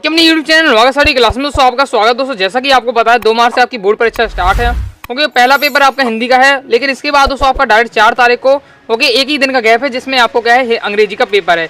कि अपने YouTube channel वागा study class में दोस्तों आपका स्वागत। दोस्तों जैसा कि आपको पता है 2 मार्च से आपकी बोर्ड परीक्षा स्टार्ट है। ओके, पहला पेपर आपका हिंदी का है, लेकिन इसके बाद दोस्तों आपका डायरेक्ट 4 तारीख को ओके एक ही दिन का गैप है जिसमें आपको क्या है अंग्रेजी का पेपर है।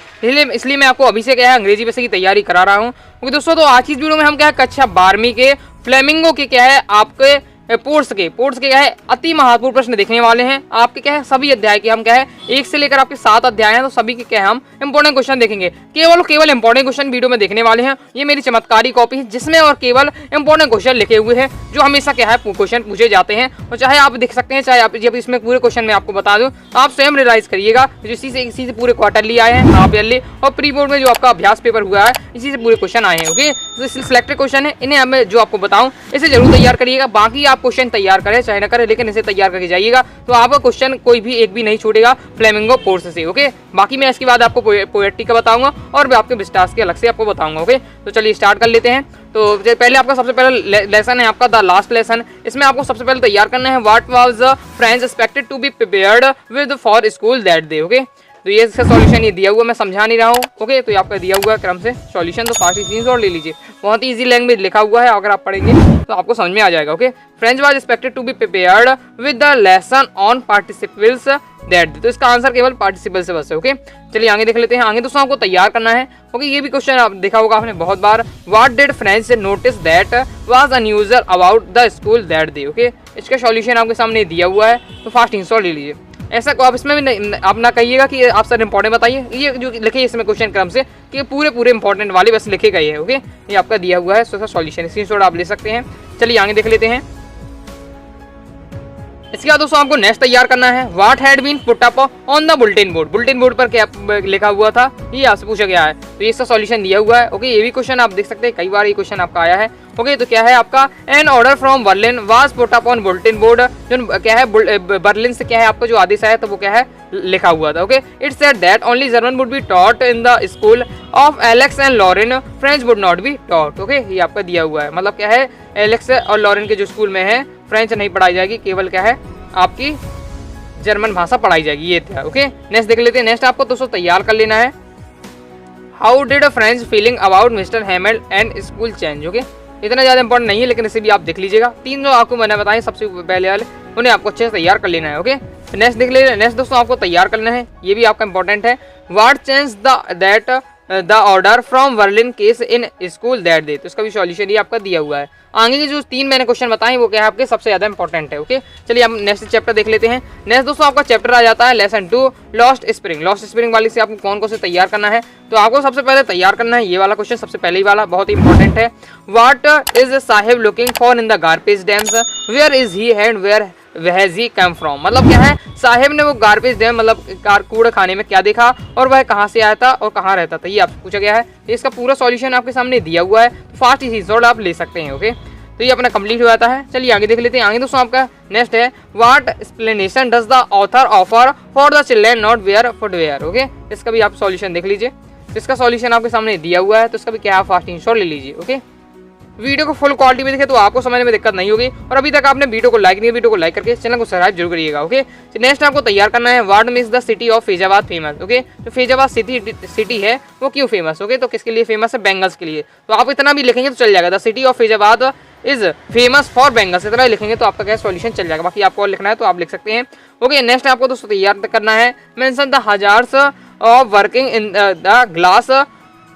इसलिए मैं आपको अभी से क्या है अंग्रेजी पे से की तैयारी करा रहा हूँ। ओके दोस्तों, तो आज की इस वीडियो में हम क्या है कक्षा 12वीं के फ्लेमिंगो के क्या है आपके पोर्ट्स के क्या है अति महत्वपूर्ण प्रश्न देखने वाले हैं। आपके क्या है सभी अध्याय के हम क्या है 1 से लेकर आपके 7 अध्याय हैं, तो सभी के क्या है हम इंपॉर्टेंट क्वेश्चन देखेंगे। केवल इंपॉर्टेंट क्वेश्चन वीडियो में देखने वाले हैं। ये मेरी चमत्कारी कॉपी है जिसमें और केवल इंपॉर्टेंट क्वेश्चन लिखे हुए हैं जो हमेशा क्या है क्वेश्चन पूछे जाते हैं। और चाहे आप देख सकते हैं, चाहे आप जब इसमें पूरे क्वेश्चन में आपको बता दूं, आप स्वयं रियलाइज करिएगा इसी से पूरे क्वार्टरली आए हैं, हाफ ईयरली और प्री बोर्ड में जो आपका अभ्यास पेपर हुआ है इसी से पूरे क्वेश्चन आए हैं। ओके, तो सिलेक्टेड क्वेश्चन है, इन्हें मैं जो आपको बताऊं इसे जरूर तैयार करिएगा। बाकी आप क्वेश्चन तैयार करें चाहे ना करें, लेकिन इसे तैयार करके जाइएगा तो आपका क्वेश्चन कोई भी एक भी नहीं छूटेगा फ्लेमिंगो पोर्ट्स से। ओके, बाकी मैं इसके बाद आपको पोएट्री का बताऊंगा और आपके विस्टास के अलग से आपको बताऊंगा। ओके, तो चलिए स्टार्ट कर लेते हैं। तो पहले आपका सबसे पहला लेसन है आपका द लास्ट लेसन। इसमें आपको सबसे पहले तैयार करना है what was the friends expected to be prepared with for school that day. Okay, तो ये इसका सॉल्यूशन ये दिया हुआ, मैं समझा नहीं रहा हूँ। ओके, तो ये आपका दिया हुआ है क्रम से सॉल्यूशन, तो फास्ट स्क्रीनशॉट ले लीजिए। बहुत ही इजी लैंग्वेज लिखा हुआ है, अगर आप पढ़ेंगे तो आपको समझ में आ जाएगा। Okay, friends was expected to be prepared with the lesson on participles that day. तो इसका आंसर केवल पार्टिसिपल से बस है। ओके, चलिए आगे देख लेते हैं। आगे दोस्तों आपको तैयार करना है। ओके, ये भी क्वेश्चन आप देखा होगा आपने बहुत बार। What did friends notice that was unusual about the school that day. Okay, इसका सॉल्यूशन आपके सामने दिया हुआ है, तो फास्ट इंस्टॉल ले लीजिए। ऐसा को आप इसमें भी आप ना कहिएगा कि आप सर इंपॉर्टेंट बताइए, ये जो लिखे इसमें क्वेश्चन क्रम से कि पूरे इंपॉर्टेंट वाले बस लिखे गए हैं। ओके, ये आपका दिया हुआ है, सो सॉल्यूशन स्क्रीनशॉट आप ले सकते हैं। चलिए आगे देख लेते हैं। इसके बाद दोस्तों आपको नेक्स्ट तैयार करना है what had been put up on the bulletin board. Bulletin board पर क्या लिखा हुआ था ये आपसे पूछा गया है, तो ये इसका सॉल्यूशन दिया हुआ है। ओके, ये भी क्वेश्चन आप देख सकते हैं, कई बार ये क्वेश्चन आपका आया है। ओके, तो क्या है आपका an order from Berlin was put up on bulletin board. जो क्या है बर्लिन से क्या है आपका जो आदेश आया तो वो क्या है लिखा हुआ था। Okay, it said that only German would be taught in the school of Alsace and Lorraine, French would not be taught. Okay, ये आपका दिया हुआ है, मतलब क्या है एलेक्स और लॉरेन के जो स्कूल में है फ्रेंच नहीं पढ़ाई जाएगी, केवल क्या है आपकी जर्मन भाषा पढ़ाई जाएगी, ये था। ओके, नेक्स्ट देख लेते हैं। नेक्स्ट आपको दोस्तों तैयार कर लेना है how did friends feeling about mister Hamel and school change. Okay, इतना ज़्यादा इंपॉर्टेंट नहीं है, लेकिन इसे भी आप देख लीजिएगा। 3 जो आपको मैंने बताए सबसे पहले वाले उन्हें आपको अच्छे से तैयार कर लेना है। ओके, नेक्स्ट देख लीजिए। नेक्स्ट दोस्तों आपको तैयार करना है, ये भी आपका इंपॉर्टेंट है what change that the order from Berlin case in school that day. तो इसका भी सॉल्यूशन ये आपका दिया हुआ है। आगे के जो 3 मैंने क्वेश्चन बताए वो क्या है आपके सबसे ज्यादा इंपॉर्टेंट है। ओके, चलिए हम नेक्स्ट चैप्टर देख लेते हैं। नेक्स्ट दोस्तों आपका चैप्टर आ जाता है lesson 2 lost spring. Lost spring वाली से आपको कौन से तैयार करना है, तो आपको सबसे पहले तैयार करना है ये वाला क्वेश्चन, सबसे पहले ही वाला बहुत ही इंपॉर्टेंट है। What is Saheb looking for in the garbage dumps, where is he and where has he come from. मतलब क्या है साहिब ने वो गार्बेज डैम मतलब कूड़ा खाने में क्या देखा और वह कहाँ से आया था और कहाँ रहता था, ये आपसे पूछा गया है। इसका पूरा सॉल्यूशन आपके सामने दिया हुआ है, तो फास्ट स्क्रीनशॉट आप ले सकते हैं। ओके, तो ये अपना कंप्लीट हो जाता है। चलिए आगे देख लेते हैं। आगे दोस्तों आपका नेक्स्ट है what explanation does the author offer for the children not where footwear. Okay, इसका भी आप सॉल्यूशन देख लीजिए। इसका सॉल्यूशन आपके सामने दिया हुआ है, तो इसका भी क्या है फास्ट स्क्रीनशॉट ले लीजिए। ओके, वीडियो को फुल क्वालिटी में देखें तो आपको समझने में दिक्कत नहीं होगी। और अभी तक आपने वीडियो को लाइक नहीं, वीडियो को लाइक करके चैनल को सब्सक्राइब जरूर करिएगा। ओके, नेक्स्ट आपको तैयार करना है what makes the city of Faizabad famous. Okay, तो फैजाबाद सिटी है वो क्यों फेमस। ओके, तो किसके लिए फेमस है, बेंगल्स के लिए। तो आप इतना भी लिखेंगे तो चल जाएगा, the city of Faizabad is famous for bangles, इतना लिखेंगे तो आपका क्या सॉल्यूशन चल जाएगा। बाकी आपको और लिखना है तो आप लिख सकते हैं। ओके, नेक्स्ट आपको दोस्तों तैयार करना है mention the hazards of working in the glass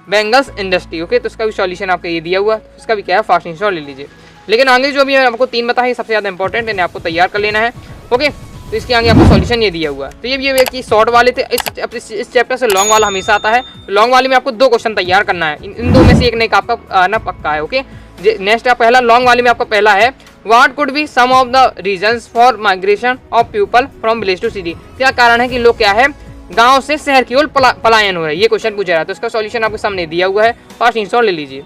bangles industry. Okay, तो इसका भी सॉल्यूशन आपका ये दिया हुआ है, इसका भी क्या है फास्ट इंस्टॉल ले लीजिए। लेकिन आगे जो भी आपको 3 बताए सबसे ज़्यादा इंपॉर्टेंट इन्हें आपको तैयार कर लेना है। ओके, तो इसके आगे आपको सॉल्यूशन ये दिया हुआ है। तो ये भी कि शॉर्ट वाले थे, इस चैप्टर से लॉन्ग वाला हमेशा आता है। लॉन्ग वाले में आपको 2 क्वेश्चन तैयार करना है, इन 2 में से एक नहीं आपका आना पक्का है। ओके, नेक्स्ट आप पहला लॉन्ग वाले में आपका पहला है what could be some of the reasons for migration of people from village to city. क्या कारण है कि लोग क्या है गांव से शहर की ओर पलायन हो रहा है, ये क्वेश्चन पूछा रहा है। तो इसका सॉल्यूशन आपके सामने दिया हुआ है, फास्ट इंस्टॉल ले लीजिए।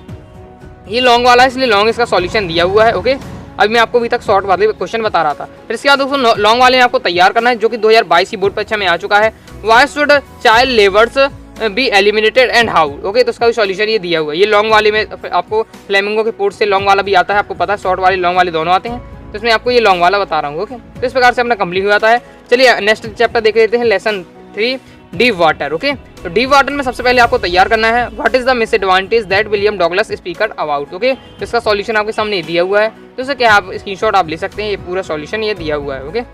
ये लॉन्ग वाला है इसलिए लॉन्ग इसका सॉल्यूशन दिया हुआ है। ओके, अभी मैं आपको अभी तक शॉर्ट वाले क्वेश्चन बता रहा था। फिर इसके बाद दोस्तों लॉन्ग वाले में आपको तैयार करना है जो कि 2022 की बोर्ड परीक्षा में आ चुका है। Why should child labours be eliminated and how. Okay, तो इसका भी सॉल्यूशन ये दिया हुआ है। ये लॉन्ग वाले में आपको फ्लेमिंगो के पोर्ट से लॉन्ग वाला भी आता है, आपको पता है शॉर्ट वाले लॉन्ग वाले दोनों आते हैं, तो इसमें आपको ये लॉन्ग वाला बता रहा हूँ। ओके, तो इस प्रकार से अपना कंप्लीट हो जाता है। चलिए नेक्स्ट चैप्टर देख लेते हैं लेसन 3 डीप वाटर। ओके, तो डी वार्टन में सबसे पहले आपको तैयार करना है what is the misadvantage that William Douglas speaker about. Okay, तो इसका सॉल्यूशन आपके सामने दिया हुआ है, तो इसे क्या आप स्क्रीनशॉट आप ले सकते हैं, ये पूरा सॉल्यूशन ये दिया हुआ है। ओके,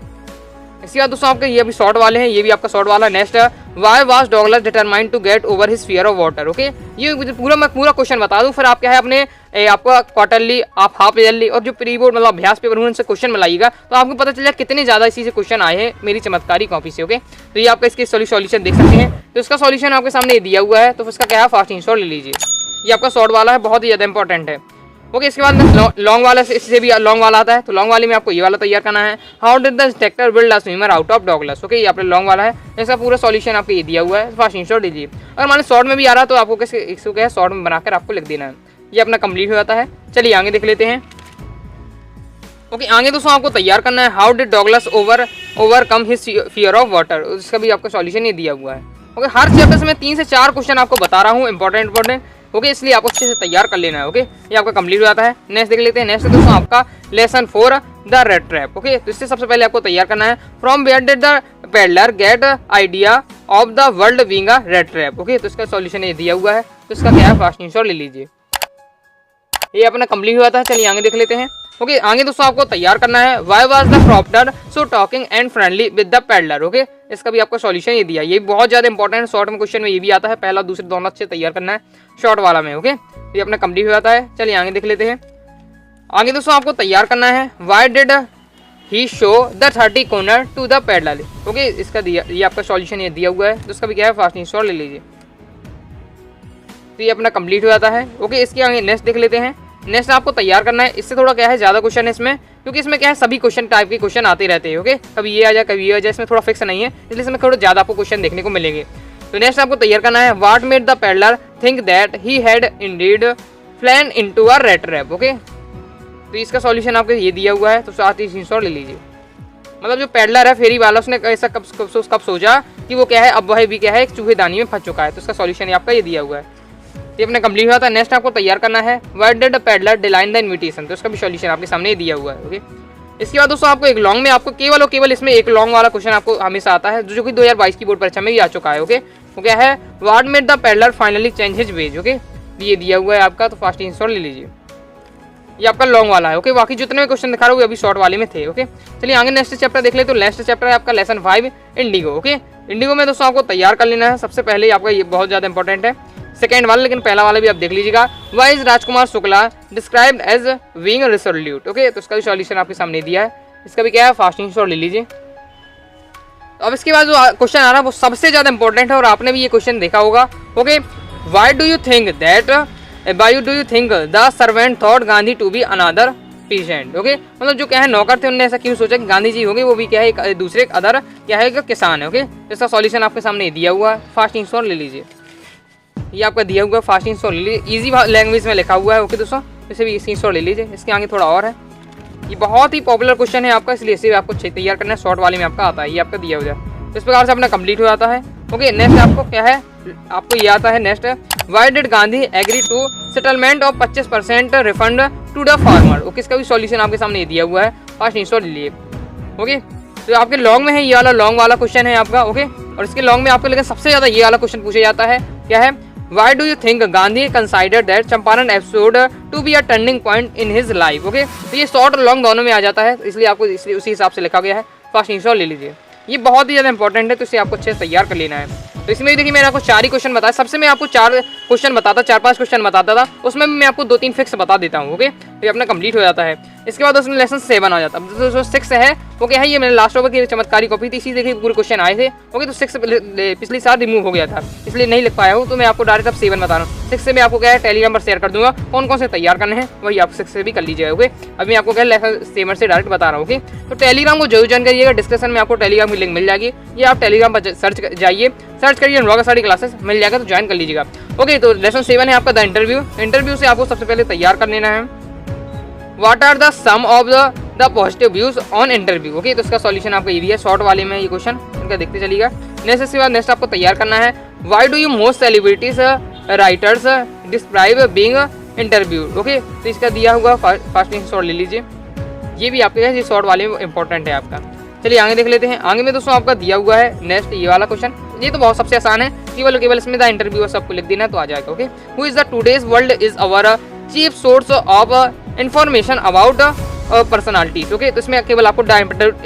इसके बाद दोस्तों आपके ये भी शॉर्ट वाले हैं, ये भी आपका शॉर्ट वाला। Next why was Douglas determined to get over his fear of water. Okay, ये मैं पूरा क्वेश्चन बता दूं, फिर आप क्या है अपने आपका क्वार्टरली, आप हाफ ईयरली और जो प्री बोर्ड मतलब अभ्यास पेपर उनसे क्वेश्चन मिलाइएगा, तो आपको पता चलेगा कितने ज्यादा इसी से क्वेश्चन आए हैं मेरी चमत्कारी कॉपी से। ओके, तो ये आपका इसके सॉल्यूशन देख सकते हैं, तो इसका सॉल्यूशन आपके सामने दिया हुआ है, तो इसका क्या है फास्ट स्क्रीनशॉट ले लीजिए। ये आपका शॉर्ट वाला है, बहुत ही ज्यादा इंपॉर्टेंट है। ओके, इसके बाद लॉन्ग वाला से इससे भी लॉन्ग वाला आता है, तो लॉन्ग वाले में आपको ये वाला तैयार करना है how did the instructor build a swimmer out of Douglas. Okay, ये आपका लॉन्ग वाला है, इसका पूरा सॉल्यूशन आपको ये दिया हुआ है, फास्ट स्क्रीनशॉट लीजिए। अगर मान लो शॉर्ट में भी आ रहा है तो आपको इसको क्या है शॉर्ट में बनाकर आपको लिख देना है, ये अपना कंप्लीट हो जाता है। चलिए आगे देख लेते हैं। ओके, आगे दोस्तों आपको तैयार करना है how did Douglas overcome his fear of water, इसका भी आपका सॉल्यूशन ये दिया हुआ है। ओके, हर चैप्टर से मैं 3 से 4 क्वेश्चन आपको बता रहा हूँ इंपॉर्टेंट। ओके, इसलिए आपको अच्छे से तैयार कर लेना है। ओके, ये आपका कंप्लीट हो जाता है। नेक्स्ट देख लेते हैं। नेक्स्ट दोस्तों आपका lesson 4 the rattrap. Okay, तो इससे सबसे पहले आपको तैयार करना है from where did the peddler get idea of the world being a rattrap. Okay, तो इसका सॉल्यूशन ये दिया हुआ है, तो इसका क्या है फास्ट स्क्रीनशॉट ले लीजिए। ये अपना कंप्लीट हो जाता है। चलिए आगे देख लेते हैं। ओके, आगे दोस्तों आपको तैयार करना है why was the crofter so talking and friendly with the peddler. Okay, इसका भी आपको सॉल्यूशन ये दिया है, ये बहुत ज्यादा इंपॉर्टेंट है, शॉर्ट में क्वेश्चन में ये भी आता है, पहला दूसरे दोनों अच्छे तैयार करना है शॉर्ट वाला में। ओके, ये अपना कंप्लीट हो जाता है। चलिए आगे देख लेते हैं। आगे दोस्तों आपको तैयार करना है why did he show the 30 kronor to the peddler. Okay, इसका दिया, ये आपका सॉल्यूशन ये दिया हुआ है, तो इसका भी क्या है फास्ट स्क्रीनशॉट ले लीजिए। तो ये अपना कंप्लीट हो जाता है। ओके, इसके आगे नेक्स्ट देख लेते हैं। नेक्स्ट आपको तैयार करना है, इससे थोड़ा क्या है ज्यादा क्वेश्चन है इसमें, क्योंकि इसमें क्या है सभी क्वेश्चन टाइप के क्वेश्चन आते रहते हैं। ओके, कभी ये आ जाए कभी ये आ जाए, इसमें थोड़ा फिक्स नहीं है, इसलिए इसमें थोड़ा ज्यादा आपको क्वेश्चन देखने को मिलेंगे। तो नेक्स्ट आपको तैयार करना है what made the peddler think that he had Indeed फ्लैन into a rattrap. Okay, तो इसका सॉल्यूशन आपको ये दिया हुआ है, तो साथ ही स्क्रीनशॉट ले लीजिए। मतलब जो पेडलर है फेरी वाला, उसने ऐसा कब सोचा कि वो क्या है अब वह भी क्या है एक चूहेदानी में फंस चुका है, तो इसका सॉल्यूशन आपका ये दिया हुआ है। ये अपने कंप्लीट हुआ था। नेक्स्ट आपको तैयार करना है why did the peddler decline the invitation, तो इसका भी सॉल्यूशन आपके सामने दिया हुआ है। ओके, इसके बाद दोस्तों आपको एक लॉन्ग में आपको केवल और केवल इसमें एक लॉन्ग वाला क्वेश्चन आपको हमेशा आता है, जो कि 2022 की बोर्ड परीक्षा में भी आ चुका है। ओके, वो क्या है what made the peddler finally change his veg. Okay, ये दिया हुआ है आपका, तो फास्ट स्क्रीनशॉट ले लीजिए। ये आपका लॉन्ग वाला है। ओके, बाकी जितने भी क्वेश्चन दिखा रहा हूँ अभी शॉर्ट वाले में थे। ओके, चलिए आगे नेक्स्ट चैप्टर देख ले। तो नेक्स्ट चैप्टर है आपका लेसन 5 इंडिगो। ओके, इंडिगो में दोस्तों आपको तैयार कर लेना है, सबसे पहले आपका ये बहुत ज्यादा इंपॉर्टेंट है सेकेंड वाला, लेकिन पहला वाला भी आप देख लीजिएगा। Why is Rajkumar Shukla described as being resolute. Okay, तो इसका भी सॉल्यूशन आपके सामने दिया है, इसका भी क्या है फास्ट स्क्रीनशॉट ले लीजिए। तो अब इसके बाद जो क्वेश्चन आ रहा है वो सबसे ज्यादा इंपॉर्टेंट है, और आपने भी ये क्वेश्चन देखा होगा। Okay, why do you think the servant thought Gandhi to be another peasant. Okay, मतलब जो क्या है नौकर थे, उन्होंने ऐसा क्यों सोचा कि गांधी जी होंगे वो भी क्या है एक दूसरे अदर क्या है किसान है। ओके, इसका सॉल्यूशन आपके सामने दिया हुआ है, फास्ट स्क्रीनशॉट ले लीजिए। ये आपका दिया हुआ फास्ट स्क्रीनशॉट ले लीजिए, इजी लैंग्वेज में लिखा हुआ है। ओके दोस्तों, इसे भी स्क्रीनशॉट ले लीजिए। इसके आगे थोड़ा और है, ये बहुत ही पॉपुलर क्वेश्चन है आपका, इसलिए इसे भी आपको तैयार करना है, शॉर्ट वाले में आपका आता है, ये आपका दिया हुआ है। इस प्रकार से अपना कंप्लीट हो जाता है। ओके, नेक्स्ट आपको क्या है आपको ये आता है next why did Gandhi agree to settlement of 25% refund to the farmer. Okay, इसका भी सॉल्यूशन आपके सामने दिया हुआ है, फास्ट स्क्रीनशॉट ले लीजिए। ओके, तो आपके लॉन्ग में है ये वाला लॉन्ग वाला क्वेश्चन है आपका। ओके, और इसके लॉन्ग में आपको लेकिन सबसे ज्यादा ये वाला क्वेश्चन पूछा जाता है, क्या है Why do you think Gandhi considered that Champaran episode to be a turning point in his life? Okay, तो ये शॉर्ट और लॉन्ग दोनों में आ जाता है, इसलिए आपको इसलिए उसी हिसाब से लिखा गया है, फास्ट स्क्रीनशॉट ले लीजिए। ये बहुत ही ज़्यादा इंपॉर्टेंट है, तो इसे आपको अच्छे से तैयार कर लेना है। तो इसमें देखिए मैंने आपको 4 ही क्वेश्चन बताया, सबसे मैं आपको 4 क्वेश्चन बताता, 4-5 क्वेश्चन बताता था, उसमें भी मैं आपको 2-3 फिक्स बता देता हूँ। ओके, तो ये अपना कंप्लीट हो जाता है। इसके बाद उसमें लेसन 7 आ जाता है, जो 6 है वो क्या है, ये मैंने लास्ट ओवर की चमत्कारी कॉपी थी, इसी देखिए पूरे क्वेश्चन आए थे। ओके, तो 6 पिछली साल रिमूव हो गया था, इसलिए नहीं लिख पाया हूँ, तो मैं आपको डायरेक्ट अब 7 बता रहा हूँ। 6 से मैं आपको क्या है टेलीग्राम पर शेयर कर दूंगा, कौन कौन से तैयार करने हैं, वही आप 6 से भी कर लीजिएगा। ओके, अभी मैं आपको क्या लेसन 7 से डायरेक्ट बता रहा हूँ। ओके, तो टेलीग्राम को जरूर ज्वाइन करिएगा, डिस्क्रिप्शन में आपको टेलीग्राम की लिंक मिल जाएगी, ये आप टेलीग्राम पर सर्च जाइए, सर्च करिए अनुराग साड़ी क्लासेस, मिल जाएगा, तो ज्वाइन कर लीजिएगा। ओके, तो लेसन 7 है आपका द इंटरव्यू से आपको सबसे पहले तैयार कर लेना है what are the some of the positive views on interview. Okay, तो इसका सॉल्यूशन आपको ये दिया है, शॉर्ट वाले में ये क्वेश्चन इनका देखते चलिएगा। नेक्स्ट इसके बाद नेक्स्ट आपको तैयार करना है why do you most celebrities writers describe being interview. Okay, तो इसका दिया हुआ फास्ट स्क्रीनशॉट ले लीजिए, ये भी आपके ये शॉर्ट वाले में इंपॉर्टेंट है आपका। चलिए आगे देख लेते हैं। आगे में दोस्तों आपका दिया हुआ है नेक्स्ट ये वाला क्वेश्चन, ये तो बहुत सबसे आसान है, केवल इसमें द इंटरव्यू सबको लिख देना तो आ जाएगा। Okay, who is the today's world is our chief source of information about personalities. Okay, तो इसमें केवल आपको द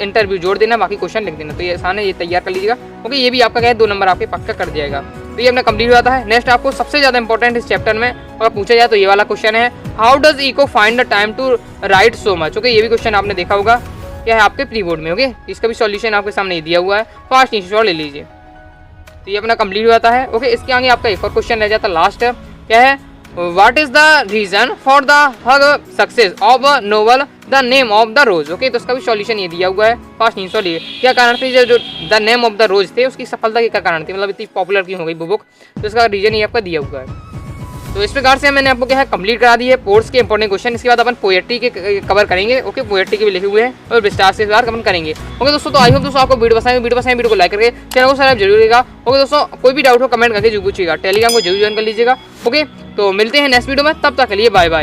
इंटरव्यू जोड़ देना, बाकी क्वेश्चन लिख देना। तो ये आसान है, ये तैयार कर लीजिएगा। ओके, ये भी आपका क्या है 2 नंबर आपके पक्का कर दिएगा। तो ये अपना कंप्लीट हो जाता है। नेक्स्ट आपको सबसे ज्यादा इंपॉर्टेंट इस चैप्टर में अगर पूछा जाए तो ये वाला क्वेश्चन है, how does Eco find the time to write so much. Okay, ये भी क्वेश्चन आपने देखा होगा, क्या है आपके प्री बोर्ड में। ओके, इसका भी सॉल्यूशन आपके सामने दिया हुआ है, फास्ट इंस्टॉल ले लीजिए। तो ये अपना कंप्लीट हो जाता है। ओके, इसके आगे आपका एक और क्वेश्चन रह जाता है लास्ट, क्या है, what is the reason for the huge success of a novel the name of the rose. Okay, तो इसका भी सॉल्यूशन ये दिया हुआ है, फास्ट इंस्टॉल। क्या कारण थे जो द नेम ऑफ द रोज थे उसकी सफलता के क्या कारण थी, मतलब इतनी पॉपुलर क्यों हो गई वो बुक, तो इसका रीजन ये आपका दिया हुआ है। तो इस प्रकार से मैंने आपको क्या है कंप्लीट करा दी है पोर्ट्स के इंपॉर्टेंट क्वेश्चन। इसके बाद अपन पोएट्री के कवर करेंगे। ओके, पोएट्री के भी लिखे हुए हैं और विस्तार से कवर करेंगे। ओके दोस्तों, तो आई होप दोस्तों आपको वीडियो पसंद है, वीडियो को लाइक करके चैनल को सब्सक्राइब जरूर करिएगा। ओके दोस्तों, कोई भी डाउट हो कमेंट करके जरूर पूछिएगा, टेलीग्राम को जरूर ज्वाइन कर लीजिएगा। ओके, तो मिलते हैं नेक्स्ट वीडियो में, तब तक के लिए बाय बाय।